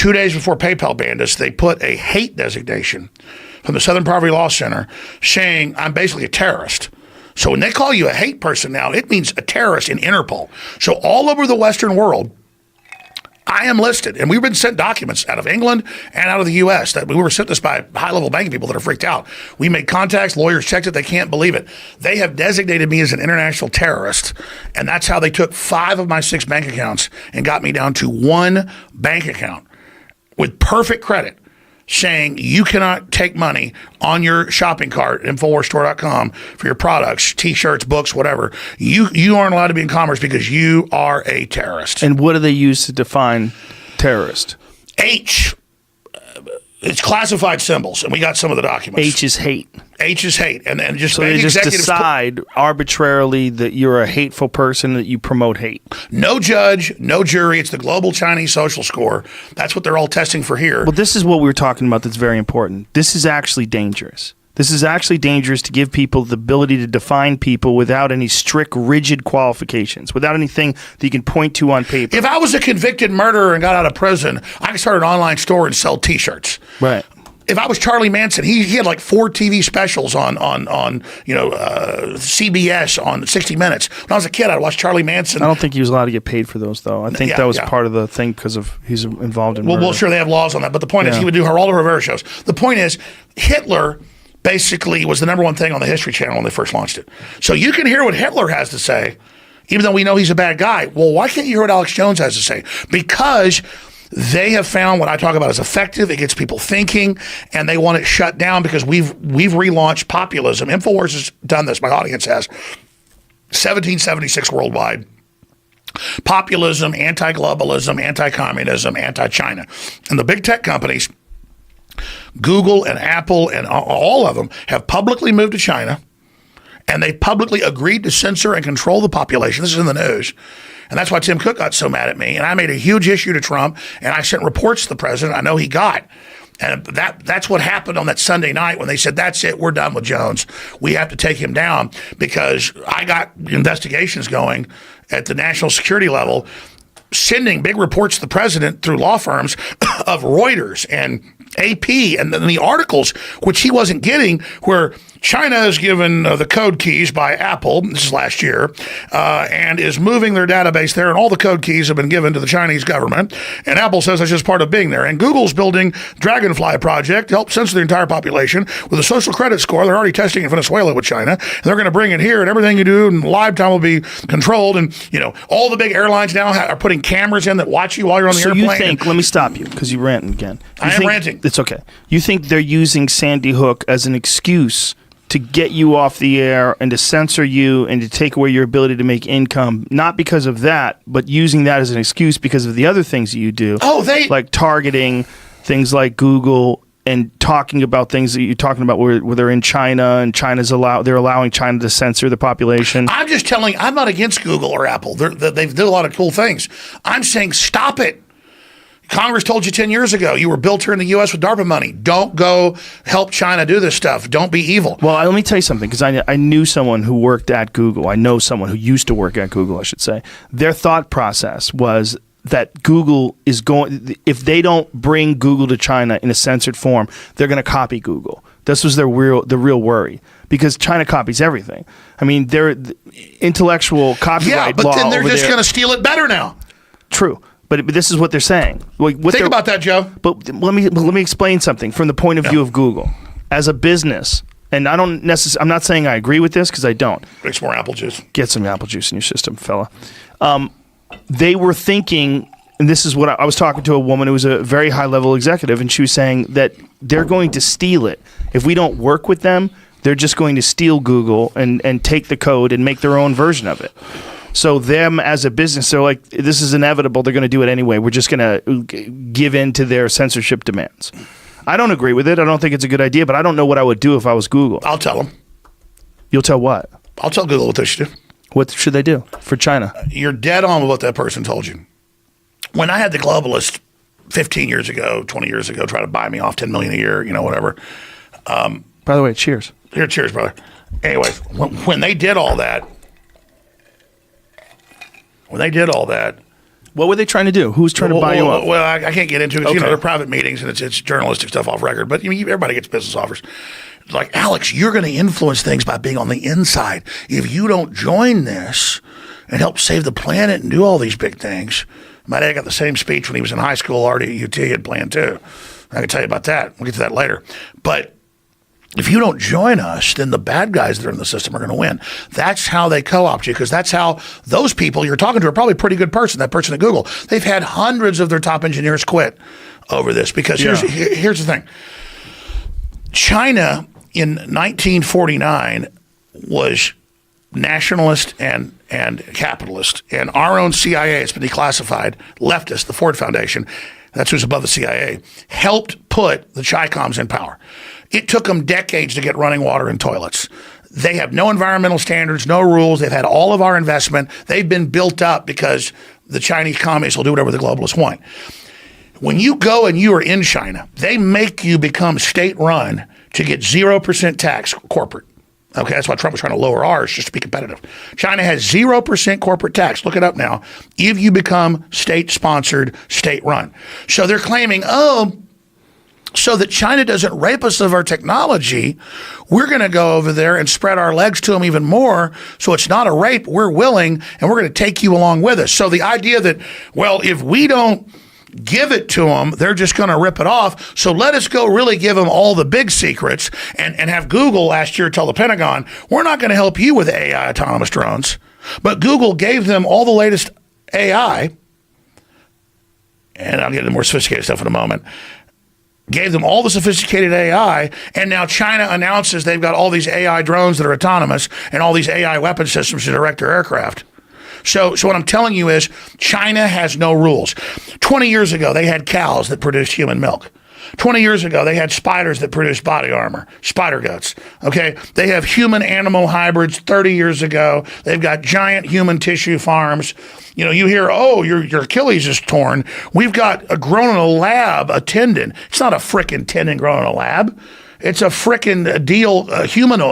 2 days before PayPal banned us, they put a hate designation from the Southern Poverty Law Center saying I'm basically a terrorist. So when they call you a hate person now, it means a terrorist in Interpol. So all over the Western world, I am listed, and we've been sent documents out of England and out of the U.S. that we were sent this by high-level banking people that are freaked out. We made contacts, lawyers checked it, they can't believe it. They have designated me as an international terrorist, and that's how they took 5 of my 6 bank accounts and got me down to 1 bank account with perfect credit, saying you cannot take money on your shopping cart, InfoWarsStore.com, for your products, T-shirts, books, whatever. You aren't allowed to be in commerce because you are a terrorist. And what do they use to define terrorist? H. It's classified symbols, and we got some of the documents. H is hate. H is hate. And just so they just decide arbitrarily that you're a hateful person, that you promote hate. No judge, no jury. It's the global Chinese social score. That's what they're all testing for here. Well, this is what we were talking about that's very important. This is actually dangerous. This is actually dangerous to give people the ability to define people without any strict, rigid qualifications, without anything that you can point to on paper. If I was a convicted murderer and got out of prison, I could start an online store and sell T-shirts. Right. If I was Charlie Manson, he had like 4 TV specials on CBS on 60 Minutes. When I was a kid, I'd watch Charlie Manson. I don't think he was allowed to get paid for those, though. I think that was part of the thing because of he's involved in murder. Well, sure, they have laws on that. But the point is, he would do Geraldo Rivera shows. The point is, Hitler basically was the #1 thing on the History Channel when they first launched it. So you can hear what Hitler has to say, even though we know he's a bad guy. Well, why can't you hear what Alex Jones has to say? Because they have found what I talk about is effective. It gets people thinking, and they want it shut down because we've relaunched populism. InfoWars has done this. My audience has. 1776 worldwide. Populism, anti-globalism, anti-communism, anti-China. And the big tech companies, Google and Apple and all of them, have publicly moved to China, and they publicly agreed to censor and control the population. This is in the news. And that's why Tim Cook got so mad at me. And I made a huge issue to Trump, and I sent reports to the president I know he got. And that's what happened on that Sunday night when they said, that's it, we're done with Jones. We have to take him down, because I got investigations going at the national security level, sending big reports to the president through law firms of Reuters and AP, and then the articles, which he wasn't getting, where China is given the code keys by Apple, this is last year, and is moving their database there, and all the code keys have been given to the Chinese government, and Apple says that's just part of being there. And Google's building Dragonfly project to help censor the entire population with a social credit score. They're already testing in Venezuela with China, and they're going to bring it here, and everything you do in live time will be controlled. And all the big airlines now are putting cameras in that watch you while you're on the airplane. So you think, let me stop you, because you're ranting again. I am ranting. It's okay. You think they're using Sandy Hook as an excuse to get you off the air and to censor you and to take away your ability to make income, not because of that, but using that as an excuse because of the other things that you do. Like targeting things like Google and talking about things that you're talking about where they're in China and they're allowing China to censor the population. I'm just telling, I'm not against Google or Apple. They've done a lot of cool things. I'm saying stop it. Congress told you 10 years ago you were built here in the U.S. with DARPA money. Don't go help China do this stuff. Don't be evil. Well, let me tell you something, because I knew someone who worked at Google. I know someone who used to work at Google, I should say. Their thought process was that Google is going, if they don't bring Google to China in a censored form, they're going to copy Google. This was the real worry, because China copies everything. I mean, they're intellectual copyright law. Yeah, but then they're just going to steal it better now. True. But this is what they're saying. Think about that, Joe. But let me explain something from the point of view of Google as a business. And I'm not saying I agree with this, because I don't. Drink some more apple juice. Get some apple juice in your system, fella. They were thinking, and this is what I was talking to a woman who was a very high level executive, and she was saying that they're going to steal it. If we don't work with them, they're just going to steal Google and take the code and make their own version of it. So them as a business, they're like, this is inevitable. They're going to do it anyway. We're just going to give in to their censorship demands. I don't agree with it. I don't think it's a good idea, but I don't know what I would do if I was Google. I'll tell them. You'll tell what? I'll tell Google what they should do. What should they do for China? You're dead on with what that person told you. When I had the globalist 15 years ago, 20 years ago, try to buy me off $10 million a year, whatever. By the way, cheers. Here, cheers, brother. Anyways, when they did all that, What were they trying to do? Who's trying to buy you up? Well, I can't get into it. Okay. They're private meetings, and it's journalistic stuff off record. But everybody gets business offers. Like, Alex, you're going to influence things by being on the inside. If you don't join this and help save the planet and do all these big things. My dad got the same speech when he was in high school. Already at UT had planned too. I can tell you about that. We'll get to that later. But if you don't join us, then the bad guys that are in the system are going to win. That's how they co-opt you, because that's how those people you're talking to are probably a pretty good person, that person at Google. They've had hundreds of their top engineers quit over this, because here's the thing. China in 1949 was nationalist and capitalist, and our own CIA, it's been declassified, leftist, the Ford Foundation, that's who's above the CIA, helped put the Chi-Coms in power. It took them decades to get running water and toilets. They have no environmental standards, no rules. They've had all of our investment. They've been built up because the Chinese communists will do whatever the globalists want. When you go and you are in China, they make you become state-run to get 0% tax corporate. Okay, that's why Trump was trying to lower ours just to be competitive. China has 0% corporate tax. Look it up now. If you become state-sponsored, state-run. So they're claiming, so that China doesn't rape us of our technology, we're going to go over there and spread our legs to them even more. So it's not a rape. We're willing, and we're going to take you along with us. So the idea that, well, if we don't give it to them, they're just going to rip it off. So let us go really give them all the big secrets and have Google last year tell the Pentagon, we're not going to help you with AI autonomous drones. But Google gave them all the latest AI, and I'll get into more sophisticated stuff in a moment, gave them all the sophisticated AI, and now China announces they've got all these AI drones that are autonomous and all these AI weapon systems to direct their aircraft. So what I'm telling you is China has no rules. 20 years ago, they had cows that produced human milk. 20 years ago, they had spiders that produced body armor, spider guts. Okay, they have human-animal hybrids 30 years ago. They've got giant human tissue farms. You know, you hear, oh, your Achilles is torn. We've got grown in a lab a tendon. It's not a frickin' tendon grown in a lab. It's a frickin' humanoid.